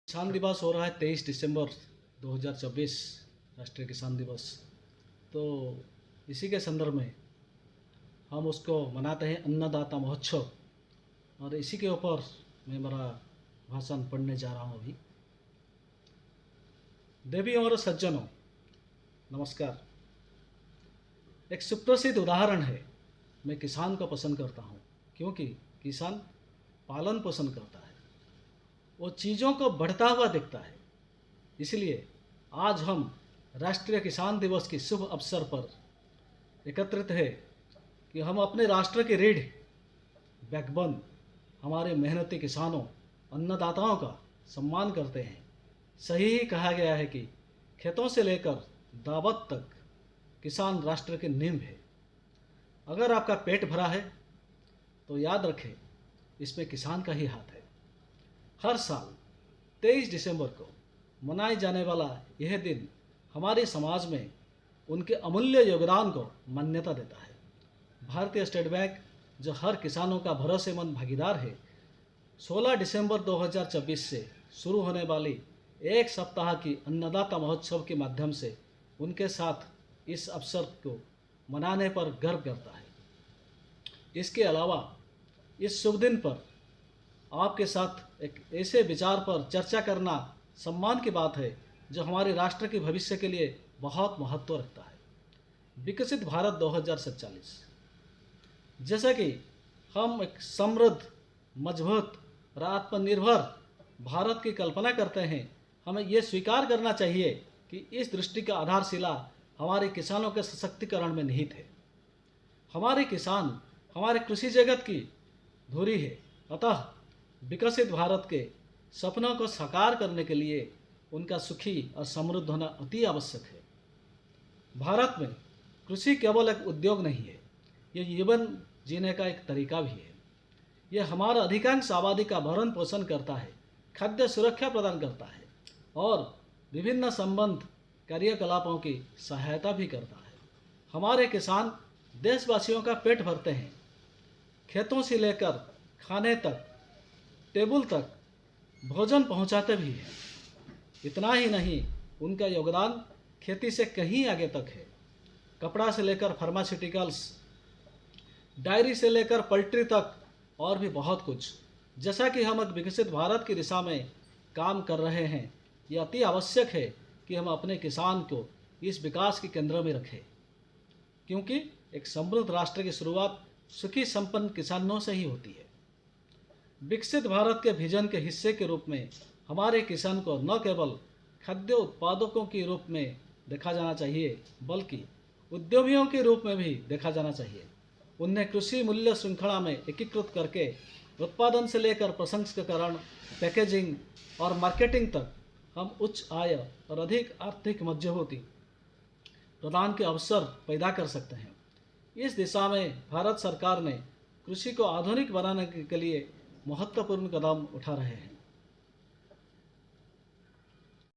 किसान दिवस हो रहा है 23 दिसंबर 2024 राष्ट्रीय किसान दिवस। तो इसी के संदर्भ में हम उसको मनाते हैं अन्नदाता महोत्सव, और इसी के ऊपर मैं मेरा भाषण पढ़ने जा रहा हूँ अभी। देवियों और सज्जनों, नमस्कार। एक सुप्रसिद्ध उदाहरण है, मैं किसान को पसंद करता हूँ क्योंकि किसान पालन पोषण करता है, वो चीज़ों को बढ़ता हुआ दिखता है। इसलिए आज हम राष्ट्रीय किसान दिवस के शुभ अवसर पर एकत्रित है कि हम अपने राष्ट्र की रीढ़, बैकबोन, हमारे मेहनती किसानों, अन्नदाताओं का सम्मान करते हैं। सही ही कहा गया है कि खेतों से लेकर दावत तक किसान राष्ट्र की नींव है। अगर आपका पेट भरा है तो याद रखें, इसमें किसान का ही हाथ है। हर साल 23 दिसंबर को मनाए जाने वाला यह दिन हमारे समाज में उनके अमूल्य योगदान को मान्यता देता है। भारतीय स्टेट बैंक, जो हर किसानों का भरोसेमंद भागीदार है, 16 दिसंबर 2024 से शुरू होने वाली एक सप्ताह की अन्नदाता महोत्सव के माध्यम से उनके साथ इस अवसर को मनाने पर गर्व करता है। इसके अलावा इस शुभ दिन पर आपके साथ एक ऐसे विचार पर चर्चा करना सम्मान की बात है जो हमारे राष्ट्र के भविष्य के लिए बहुत महत्व रखता है। विकसित भारत 2047, जैसा कि हम एक समृद्ध, मजबूत और आत्मनिर्भर भारत की कल्पना करते हैं, हमें ये स्वीकार करना चाहिए कि इस दृष्टि का आधारशिला हमारे किसानों के सशक्तिकरण में निहित है। हमारे किसान हमारे कृषि जगत की धुरी है, अतः विकसित भारत के सपनों को साकार करने के लिए उनका सुखी और समृद्ध होना अति आवश्यक है। भारत में कृषि केवल एक उद्योग नहीं है, यह जीवन जीने का एक तरीका भी है। यह हमारा अधिकांश आबादी का भरण पोषण करता है, खाद्य सुरक्षा प्रदान करता है और विभिन्न संबंध कार्यकलापों की सहायता भी करता है। हमारे किसान देशवासियों का पेट भरते हैं, खेतों से लेकर खाने तक, टेबल तक भोजन पहुंचाते भी हैं। इतना ही नहीं, उनका योगदान खेती से कहीं आगे तक है। कपड़ा से लेकर फार्मास्यूटिकल्स, डायरी से लेकर पोल्ट्री तक और भी बहुत कुछ। जैसा कि हम एक विकसित भारत की दिशा में काम कर रहे हैं, यह अति आवश्यक है कि हम अपने किसान को इस विकास के केंद्र में रखें, क्योंकि एक समृद्ध राष्ट्र की शुरुआत सुखी संपन्न किसानों से ही होती है। विकसित भारत के विजन के हिस्से के रूप में हमारे किसान को न केवल खाद्य उत्पादकों के रूप में देखा जाना चाहिए, बल्कि उद्यमियों के रूप में भी देखा जाना चाहिए। उन्हें कृषि मूल्य श्रृंखला में एकीकृत करके उत्पादन से लेकर प्रसंस्करण, पैकेजिंग और मार्केटिंग तक हम उच्च आय और अधिक आर्थिक मजबूती प्रदान के अवसर पैदा कर सकते हैं। इस दिशा में भारत सरकार ने कृषि को आधुनिक बनाने के लिए महत्वपूर्ण कदम उठा रहे हैं।